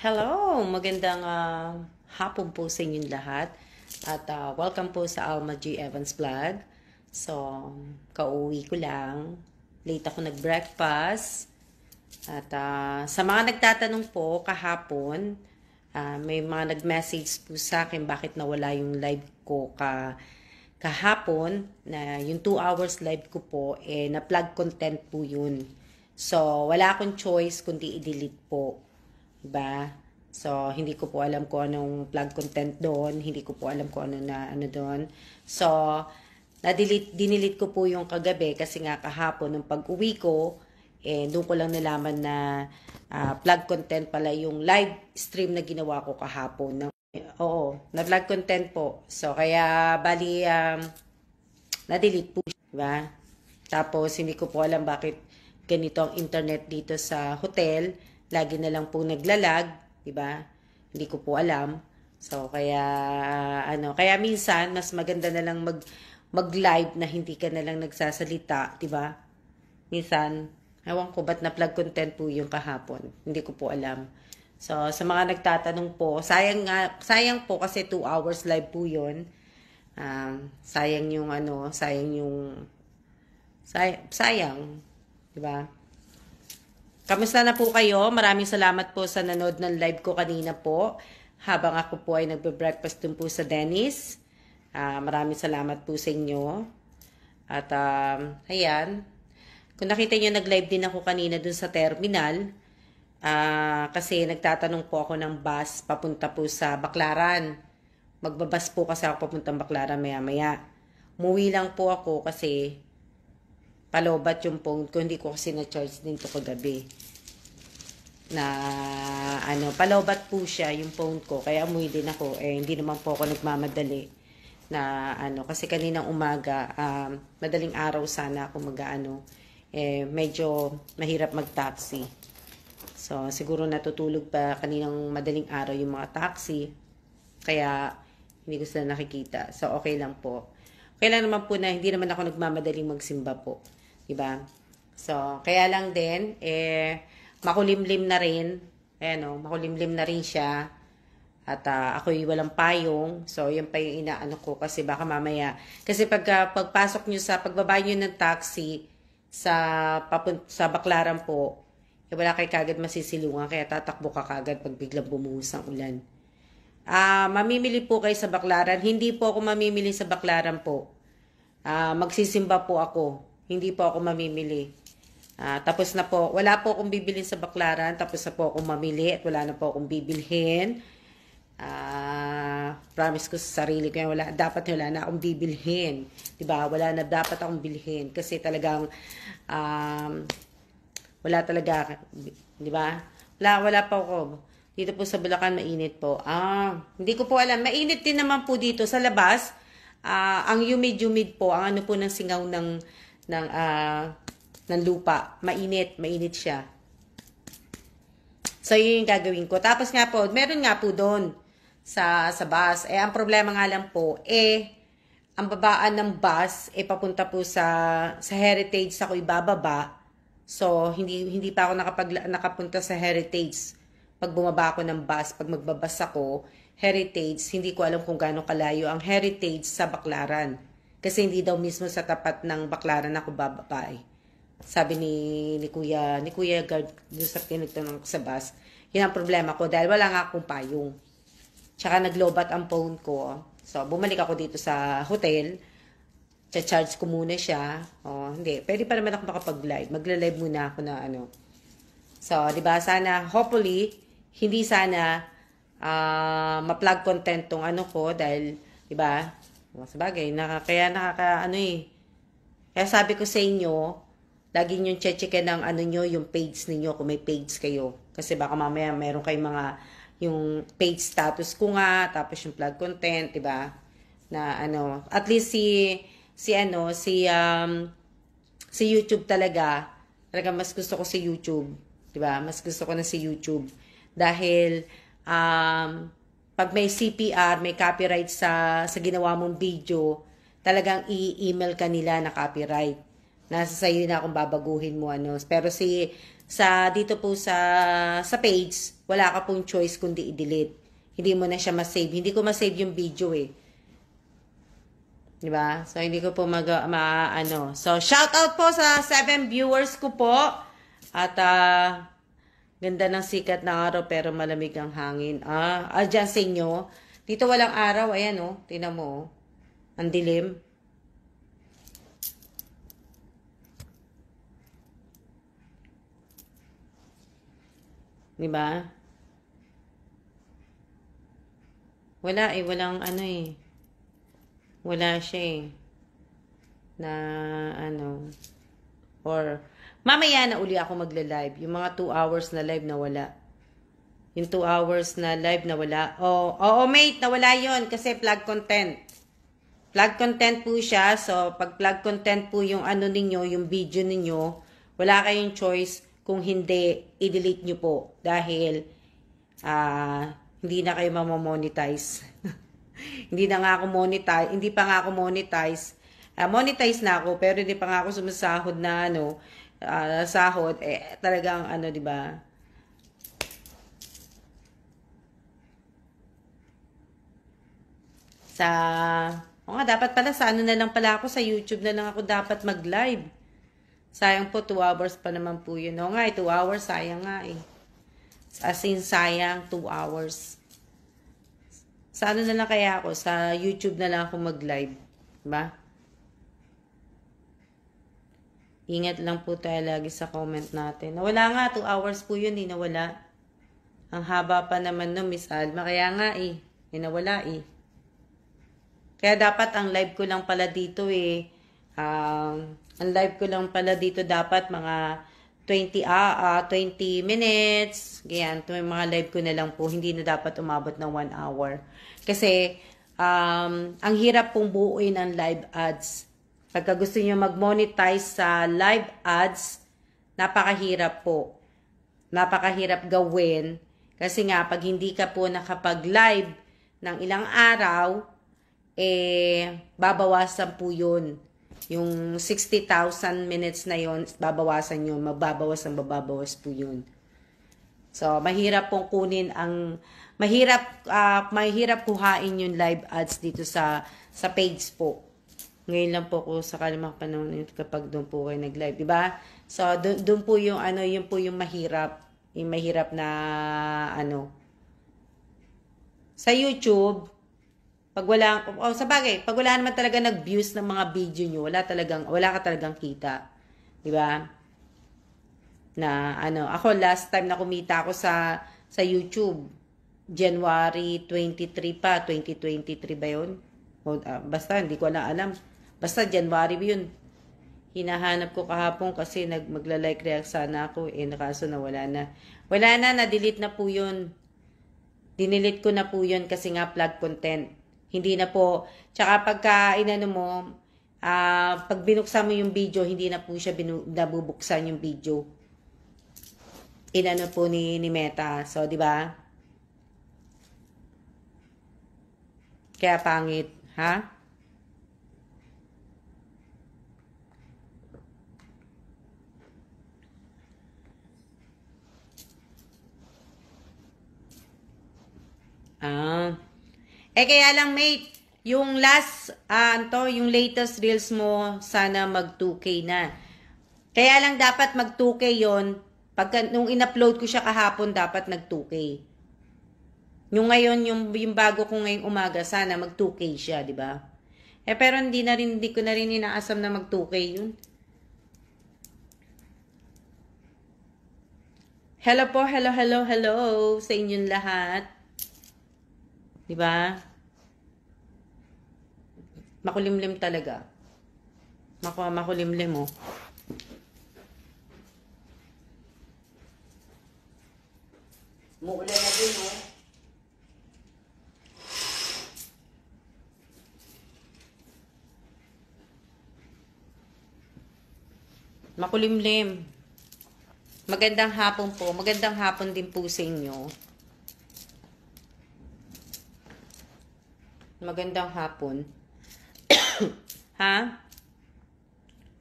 Hello! Magandang hapon po sa inyong lahat. At welcome po sa Alma G. Evans Vlog. So, kauwi ko lang. Late ako nag-breakfast. At sa mga nagtatanong po kahapon, may mga nag-message po sa akin bakit nawala yung live ko kahapon. Na yung 2 hours live ko po, na-plug content po yun. So, wala akong choice kundi i-delete po. Diba? So, hindi ko po alam kung anong plug content doon. Hindi ko po alam kung ano doon. So, dinilit ko po yung kagabi kasi nga kahapon nung pag-uwi ko, doon ko lang nalaman na plug content pala yung live stream na ginawa ko kahapon. Oo, na plug content po. So, kaya bali, na-delete po siya. Diba? Tapos, hindi ko po alam bakit ganito ang internet dito sa hotel. Lagi na lang po naglalag, 'di ba? Hindi ko po alam. So kaya kaya minsan mas maganda na lang mag-live na hindi ka na lang nagsasalita, 'di ba? Minsan, ewan ko ba't na-plug content po yung kahapon. Hindi ko po alam. So sa mga nagtatanong po, sayang po kasi 2 hours live po 'yon. Sayang yung sayang, 'di ba? Kamusta na po kayo? Maraming salamat po sa nanood ng live ko kanina po. Habang ako po ay nagbe-breakfast dun po sa Dennis. Maraming salamat po sa inyo. At ayan. Kung nakita nyo, nag-live din ako kanina dun sa terminal. Kasi nagtatanong po ako ng bus papunta po sa Baclaran. Magbabas po kasi ako papuntang Baclaran maya-maya. Umuwi lang po ako kasi palobat yung phone ko. Hindi ko kasi na-charge din to kagabi. Palobat po siya yung phone ko. Kaya umuwi din ako. Hindi naman po ako nagmamadali. Kasi kaninang umaga, madaling araw sana ako medyo mahirap mag-taxi. So, siguro natutulog pa kaninang madaling araw yung mga taxi. Kaya, hindi ko sila nakikita. So, okay lang po. Okay lang naman po na hindi naman ako nagmamadaling magsimba po. Diba? So, kaya lang din, makulimlim na rin. Makulimlim na rin siya. At ako'y walang payong. So, yun pa yung inaano ko kasi baka mamaya. Kasi pagpasok nyo pagbaba nyo ng taxi sa Baclaran po, wala kayo kagad masisilungan. Kaya tatakbo ka kagad pag biglang bumuhos ang ulan. Mamimili po kayo sa Baclaran. Hindi po ako mamimili sa Baclaran po. Magsisimba po ako. Hindi po ako mamimili. Tapos na po, wala po akong bibilhin sa Baclaran. Tapos na po akong mamili at wala na po akong bibilhin. Promise ko sa sarili ko yan, dapat wala na akong bibilhin. Diba? Wala na dapat akong bilhin. Kasi talagang, wala talaga. Diba? Wala pa ako. Dito po sa Bulacan, mainit po. Hindi ko po alam. Mainit din naman po dito sa labas. Ang humid po, ang ano po ng singaw ng lupa. Mainit siya. So, yun yung gagawin ko. Tapos nga po, meron nga po doon sa bus. Ang problema nga lang po, ang babaan ng bus, papunta po sa Heritage ako ibababa. So, hindi pa ako nakapunta sa Heritage. Pag bumaba ako ng bus, pag magbabas ako, Heritage, hindi ko alam kung gaano kalayo ang Heritage sa Baclaran. Kasi hindi daw mismo sa tapat ng Baclaran ako bababa Sabi ni Kuya Guard doon sa pinagtanong ko sa bus, yun ang problema ko dahil wala nga akong payong. Tsaka naglobat ang phone ko. So, bumalik ako dito sa hotel. Charge ko muna siya. Hindi. Pwede pa naman ako makapag-live. Magla-live muna ako na So, di ba sana, hopefully, hindi sana ma-plug content tong ko dahil, di ba, sabagay, Kaya sabi ko sa inyo, lagi nyo check-checkin ng yung page ninyo kung may page kayo. Kasi baka mamaya meron kayong yung page status ko nga, tapos yung plug content, di ba? Na at least si YouTube talaga mas gusto ko si YouTube, di ba? Mas gusto ko na si YouTube dahil pag may CPR, may copyright sa ginawa mong video, talagang i-email ka nila na copyright. Nasa sayo na kung babaguhin mo Pero si dito po sa page, wala ka pong choice kundi i-delete. Hindi mo na siya ma-save. Hindi ko ma-save yung video eh. Diba? So, hindi ko po ano. So, shout out po sa 7 viewers ko po. At, ganda ng sikat ng araw pero malamig ang hangin. Dyan sa inyo. Dito walang araw. Ayan, oh. Tingnan mo, oh. Ang dilim. Diba? Wala eh. Walang ano eh. Wala siya eh. Na ano. Or, mamaya na uli ako magla-live. Yung mga 2 hours na live na wala. Yung 2 hours na live na wala. Oo, mate, nawala yon kasi plug content. Plug content po siya. So, pag plug content po yung ano ninyo, yung video ninyo, wala kayong choice kung hindi, i-delete nyo po. Dahil, hindi na kayo mamamonetize. Hindi na nga ako monetize. Hindi pa nga ako monetize. Monetize na ako, pero hindi pa nga ako sumasahod na ano, sahod, talagang ano, di ba? Dapat pala sa ano na lang pala ako, sa YouTube na lang ako dapat mag-live. Sayang po, 2 hours pa naman po yun. 2 hours, sayang nga eh. As in, sayang, 2 hours. Sa ano na lang kaya ako, sa YouTube na lang ako mag-live. Diba? Ingat lang po tayo lagi sa comment natin. Nawala nga, 2 hours po yun eh, nawala. Ang haba pa naman no, Miss Alma. Kaya nga eh, nawala eh. Kaya dapat ang live ko lang pala dito eh, ang live ko lang pala dito dapat mga 20 minutes. Ganyan, yung mga live ko na lang po, hindi na dapat umabot ng 1 hour. Kasi, ang hirap pong buuin ang live ads. Pagka gusto niyo mag-monetize sa live ads, napakahirap po. Napakahirap gawin. Kasi nga, pag hindi ka po nakapag-live ng ilang araw, babawasan po yun. Yung 60,000 minutes na yun, babawasan yun. Mababawas po yun. So, mahirap pong kunin mahirap kuhain yung live ads dito sa page po. Ngayon lang po ko sa kalimang panahon kapag doon po kayo nag-live, di ba? So, doon po yung yun po yung mahirap. Yung mahirap na sa YouTube, pag wala naman talaga nag-views ng mga video nyo, wala ka talagang kita. Di ba? Na ako last time na kumita ako sa YouTube, January 23 pa, 2023 ba yun? Basta, hindi ko na alam. Basta, January yun. Hinahanap ko kahapon kasi magla-like react sana ako. Kaso na wala na. Wala na, na-delete na po yun. Dinilit ko na po yun kasi nga plug content. Hindi na po. Tsaka pagka pag binuksan mo yung video, hindi na po siya nabubuksan yung video. Po ni Meta. So, di ba? Kaya pangit, ha? Kaya lang, mate, yung yung latest reels mo, sana mag 2K na. Kaya lang dapat mag 2K yon. Nung in-upload ko siya kahapon, dapat nag 2K. Yung ngayon, yung bago ko ngayong umaga, sana mag 2K siya, di ba? Pero hindi ko na rin inaasam na mag 2K yun. Hello po, hello sa inyong lahat. Di ba? Makulimlim talaga. Makulimlim, oh. Muulan na din, oh. Makulimlim. Magandang hapon po. Magandang hapon din po sa inyo. Magandang hapon. Ha?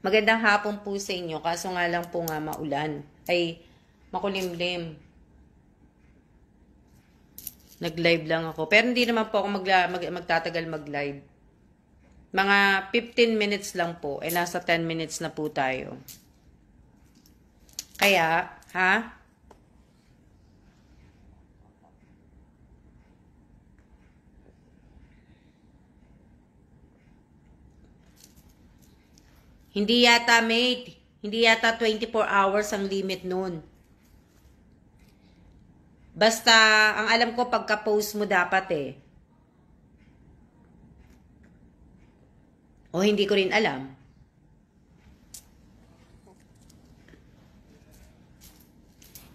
Magandang hapon po sa inyo. Kaso nga lang po nga maulan. Makulimlim. Nag-live lang ako. Pero hindi naman po ako magtatagal mag-live. Mga 15 minutes lang po. Nasa 10 minutes na po tayo. Kaya, ha? Hindi yata, mate. Hindi yata 24 hours ang limit nun. Basta, ang alam ko, pagka-post mo dapat eh. O hindi ko rin alam.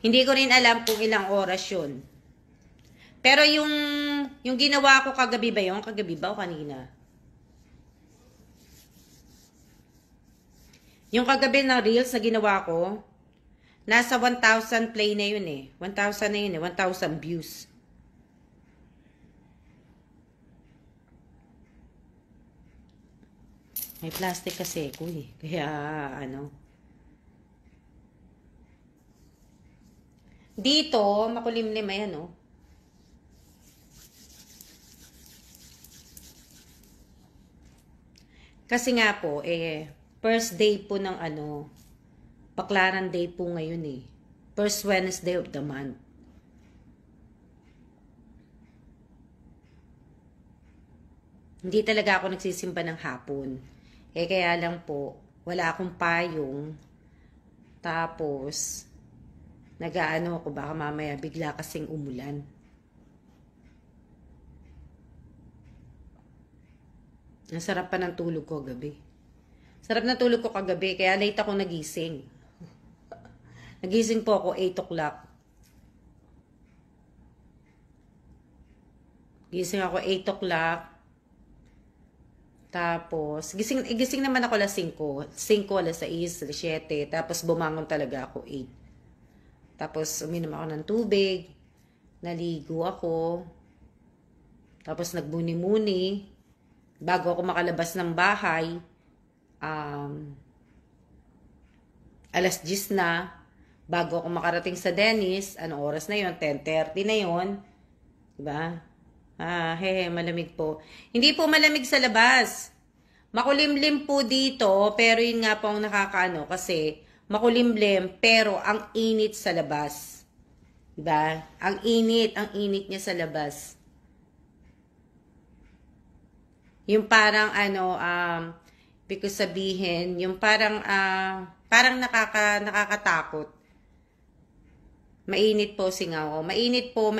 Hindi ko rin alam kung ilang oras yun. Pero yung ginawa ko kagabi ba yun? Kagabi ba o kanina? Yung kagabi na reels na ginawa ko, nasa 1,000 play na yun eh. 1,000 na yun eh. 1,000 views. May plastic kasi ko eh. Kaya ano. Dito, makulimlim ayan oh. Kasi nga po, first day po ng ano, Baklaran Day po ngayon eh. First Wednesday of the month. Hindi talaga ako nagsisimba ng hapon. Kaya lang po, wala akong payong. Tapos, nag-aano ako, baka mamaya bigla kasing umulan. Ang sarap pa ng tulog ko gabi. Sarap na tulog ko kagabi, kaya late ako nagising. Nagising po ako 8 o'clock. Gising ako 8 o'clock. Tapos, gising naman ako alas 5. 5, alas 6, alas 7. Tapos, bumangon talaga ako 8. Tapos, uminom ako ng tubig. Naligo ako. Tapos, nagbuni-muni. Bago ako makalabas ng bahay, alas 10 na. Bago ako makarating sa Dennis, anong oras na yon? 10:30 na yon. Diba? Malamig po. Hindi po malamig sa labas. Makulimlim po dito, pero yun nga po ang nakakaano kasi makulimlim, pero ang init sa labas. Diba? Ang init niya sa labas. Yung parang ano, because sabihin, yung parang nakakatakot. Mainit po singaw. Mainit po,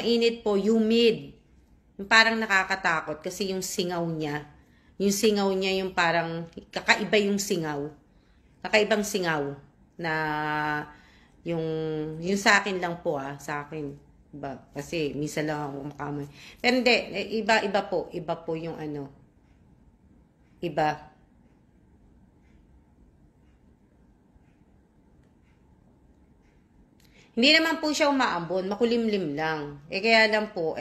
humid. Yung parang nakakatakot kasi yung singaw niya yung parang kakaiba yung singaw. Kakaibang singaw na yung sa akin lang po sa akin. Diba? Kasi misa lang ako makamoy. Pero hindi, iba po yung ano. Iba. Hindi naman po siya umaambon, makulimlim lang. Kaya lang po,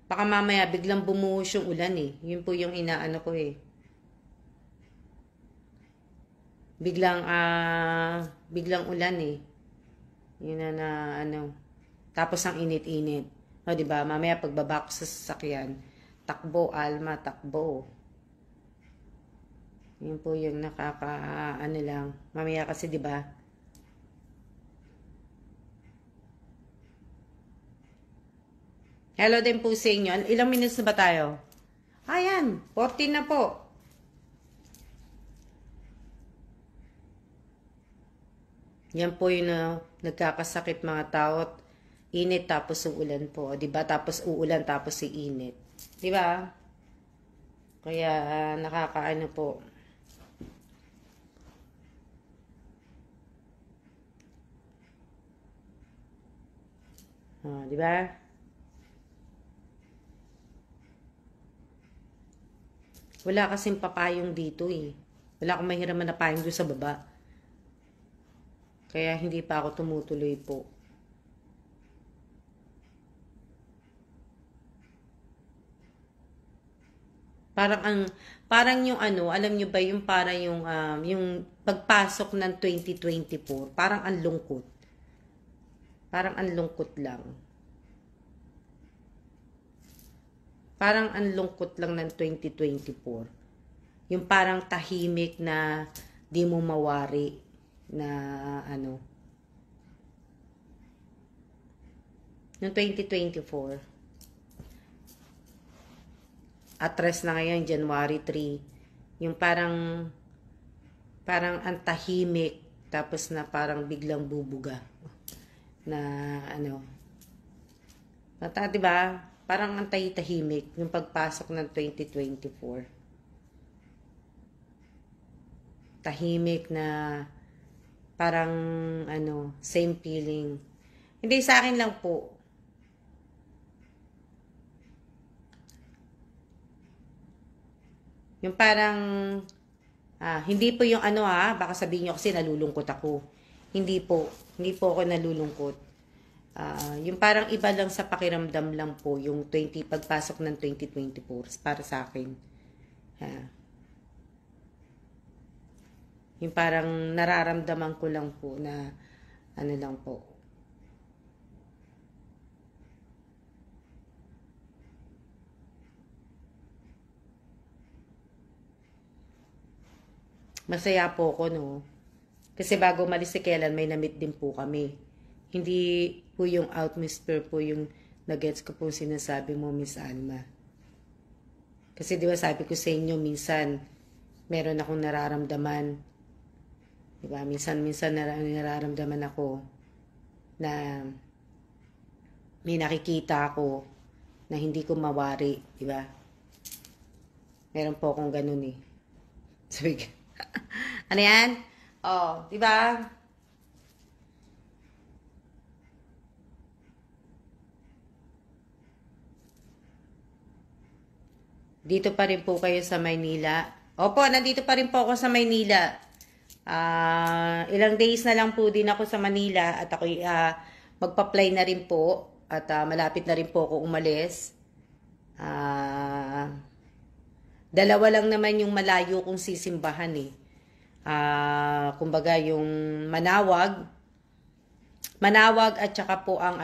baka mamaya biglang bumuhos yung ulan eh. Yun po yung inaano ko eh. Biglang ulan eh. Yun na ano. Tapos ang init-init. O, diba? Mamaya pagbaba ko sa sasakyan, takbo, Alma, takbo. Yun po yung ano lang. Mamaya kasi, diba? Hello din po sa inyo. Ilang minutes na ba tayo? Ayan, 14 na po. Yan po yung nagkakasakit mga tao. Init tapos uulan po. Diba? Tapos uulan tapos init. Diba? Kaya nakakaano po. Diba? Wala kasing papayong dito eh. Wala akong mahiraman na payong doon sa baba. Kaya hindi pa ako tumutuloy po. Parang yung ano, alam nyo ba yung parang yung pagpasok ng 2024, parang ang lungkot. Parang ang lungkot lang. Parang ang lungkot lang ng 2024. Yung parang tahimik na di mo mawari na ano. Noong 2024, atres na ngayon, January 3, yung parang ang tahimik, tapos na parang biglang bubuga. Na ano, diba? Parang ang tahimik yung pagpasok ng 2024. Tahimik na parang ano, same feeling. Hindi, sa akin lang po. Yung parang hindi po yung ano baka sabihin nyo kasi nalulungkot ako. Hindi po ako nalulungkot. Yung parang iba lang sa pakiramdam lang po yung pagpasok ng 2024 para sa akin. Yung parang nararamdaman ko lang po na ano lang po. Masaya po ako, no? Kasi bago malis si Kailan, may na-meet din po kami. Hindi po yung atmosphere po yung nagets ko po sinasabi mo, Miss Alma. Kasi di ba sabi ko sa inyo, minsan, meron akong nararamdaman. Di ba? Minsan nararamdaman ako na may nakikita ako na hindi ko mawari. Di ba? Meron po akong ganun eh. Sabi ko, ano yan? Oh, di ba? Dito pa rin po kayo sa Maynila. Opo, nandito pa rin po ako sa Maynila. Ilang days na lang po din ako sa Manila at ako magpa-fly na rin po at malapit na rin po ako umalis. Dalawa lang naman yung malayo kong sisimbahan eh. Kumbaga yung Manawag at saka po ang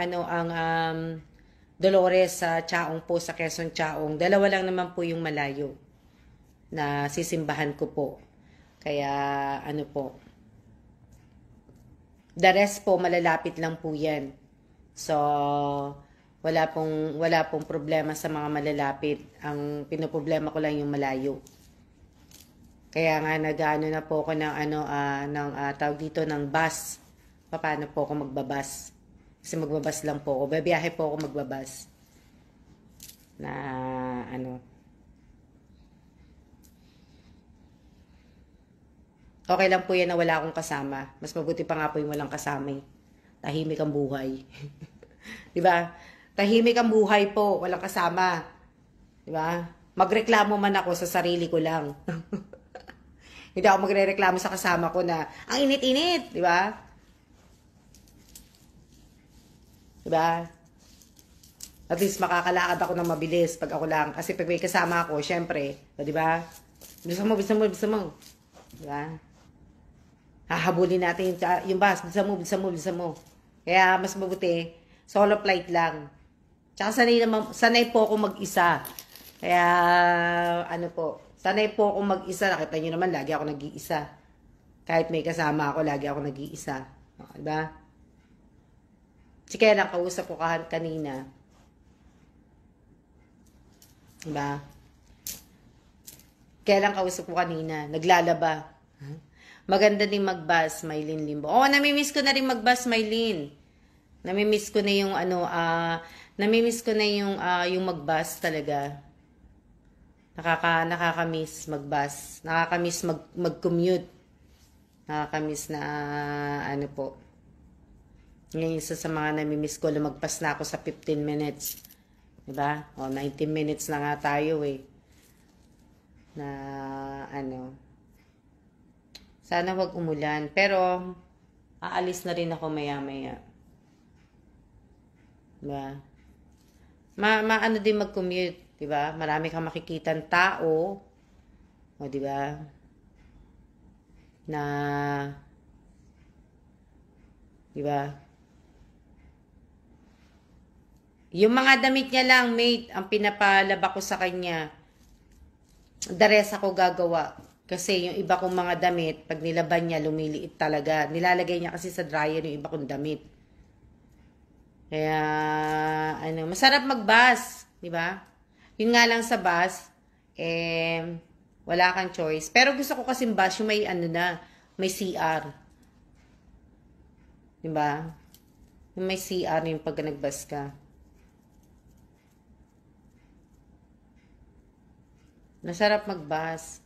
Dolores sa Chaong po, sa Quezon Chaong. Dalawa lang naman po yung malayo na sisimbahan ko po. Kaya ano po. The rest po malalapit lang po 'yan. So wala pong problema sa mga malalapit. Ang pinoproblema ko lang yung malayo. Kaya nga nag-ano na po ako ng tawag dito ng bus. Paano po ako magbabas? Kasi magbabas lang po ako. Babiyahe po ako magbabas. Na okay lang po yan na wala akong kasama. Mas mabuti pa nga po yung walang kasama eh. Tahimik ang buhay. Diba? Tahimik ang buhay po. Walang kasama. Diba? Magreklamo man ako sa sarili ko lang. Hindi ako magre-reklamo sa kasama ko na ang init-init. Diba? Diba? At least makakalakad ako ng mabilis pag ako lang. Kasi pag may kasama ako, syempre, diba? Bilisan mo. Diba? Hahabulin natin yung bus. Bilisan mo. Kaya mas mabuti, solo flight lang. Tsaka sanay po ako mag-isa. Kaya, sanay po ako mag-isa. Nakita nyo naman, lagi ako nag-iisa. Kahit may kasama ako, lagi ako nag-iisa. Diba? Kaya lang, kausap ko kanina. Diba? Kaya lang kausap ko kanina. Naglalaba. Maganda din mag-bus, Maylin Limbo. Namimiss ko na rin mag-bus, Maylin. Namimiss ko na yung yung mag-bus talaga. Nakakamiss mag-bus. Nakakamiss mag-commute. Nakakamiss na po. Ngayon isa sa mga namimiss ko, lumagpas na ako sa 15 minutes. Diba? 19 minutes na nga tayo eh. Na sana wag umulan. Pero, aalis na rin ako maya-maya. Diba? Maano din mag-commute. Diba? Marami kang makikitang tao. O diba? Na, diba? Yung mga damit niya lang, mate, ang pinapalaba ko sa kanya. The rest ako gagawa. Kasi yung iba kong mga damit, pag nilaban niya, lumiliit talaga. Nilalagay niya kasi sa dryer yung iba kong damit. Kaya, masarap mag-bus, di ba? Yun nga lang sa bus, wala kang choice. Pero gusto ko kasi bus, yung may may CR. Di ba? Yung may CR yung pag nag-bus ka. Masarap mag-bus.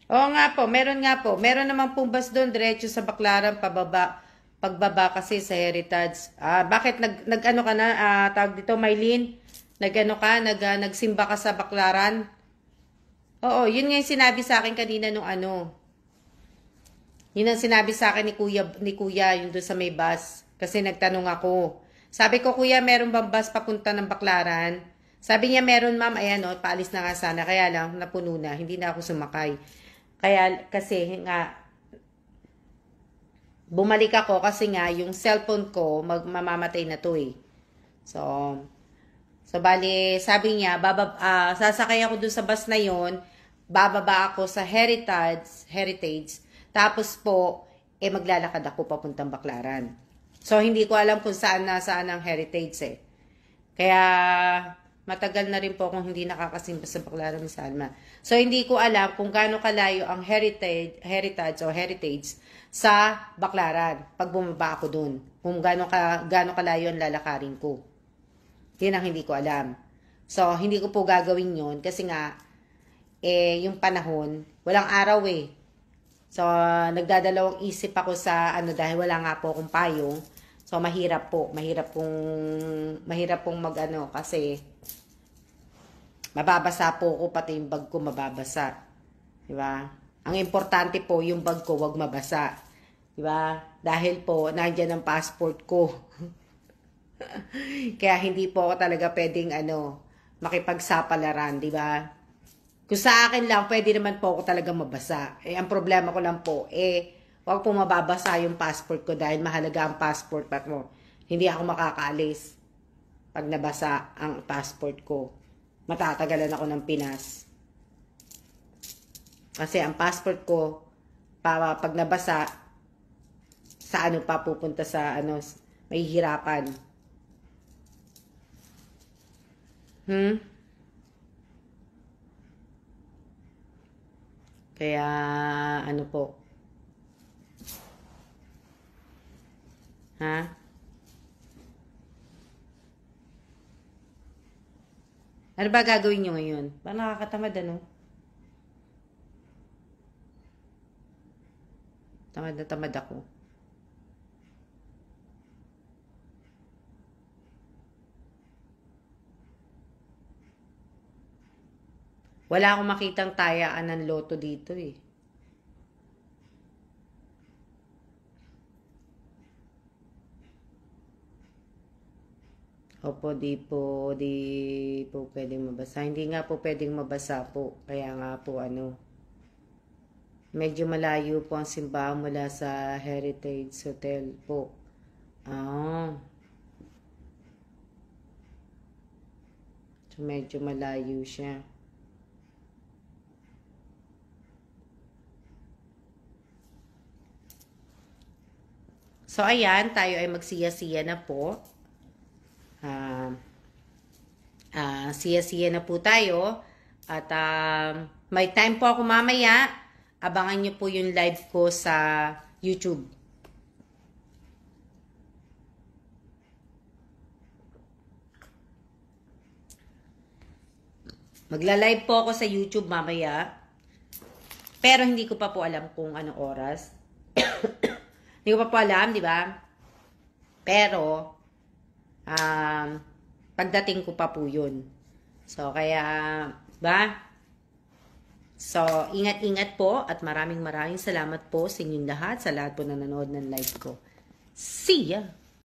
Oo nga po, meron nga po. Meron naman pong bus doon, diretso sa Baclaran, pagbaba kasi sa Heritage. Bakit nag-ano ka na, tawag dito, Maylin? Nag-ano ka, nagsimba ka sa Baclaran? Oo, yun nga yung sinabi sa akin kanina nung ano. Yun ang sinabi sa akin ni Kuya, yung doon sa may bus. Kasi nagtanong ako. Sabi ko, Kuya, meron bang bus papunta ng Baclaran? Sabi niya, meron ma'am, ayan o, paalis na nga sana. Kaya lang, napuno na, hindi na ako sumakay. Kaya, kasi nga, bumalik ako kasi nga, yung cellphone ko, mamamatay na to eh. So bali, sabi niya, sasakay ako dun sa bus na yon, bababa ako sa Heritage, tapos po, maglalakad ako papuntang Baclaran. So, hindi ko alam kung saan ang Heritage eh. Kaya, matagal na rin po akong hindi nakakasimba sa Baclaran ni Salma. So, hindi ko alam kung gaano kalayo ang Heritage sa Baclaran pag bumaba ako dun. Kung gaano kalayo ang lalakarin ko. Yun ang hindi ko alam. So, hindi ko po gagawin yun kasi nga, yung panahon, walang araw eh. So, nagdadalawang isip ako sa dahil wala nga po akong payong. So, mahirap po. Mahirap pong mag-ano kasi mababasa po ako, pati yung bag ko mababasa. Diba? Ang importante po, yung bag ko wag mabasa. Diba? Dahil po, nandiyan ang passport ko. Kaya hindi po ako talaga pwedeng makipagsapalaran, diba? Kung sa akin lang, pwede naman po ako talaga mabasa. Ang problema ko lang po, wag po mababasa yung passport ko dahil mahalaga ang passport pa mo. Hindi ako makakaalis pag nabasa ang passport ko. Matatagalan ako ng Pinas. Kasi ang passport ko, pag nabasa, sa pupunta sa may hirapan. Kaya, po. Ha? Ano ba gagawin nyo ngayon? Parang nakakatamad, Tamad na tamad ako. Wala akong makitang tayaan ng loto dito eh. Opo, di po pwedeng mabasa. Hindi nga po pwedeng mabasa po. Kaya nga po medyo malayo po ang simbahan mula sa Heritage Hotel po. So, medyo malayo siya. So, ayan, tayo ay magsiya-siya na po. Siya-siya na po tayo. At may time po ako mamaya. Abangan nyo po yung live ko sa YouTube. Magla-live po ako sa YouTube mamaya. Pero hindi ko pa po alam kung anong oras. Hindi ko pa po alam, di ba? Pero, pagdating ko pa po yun. So, kaya, ba? So, ingat-ingat po at maraming salamat po sa inyong lahat, sa lahat po na nanonood ng live ko. See ya!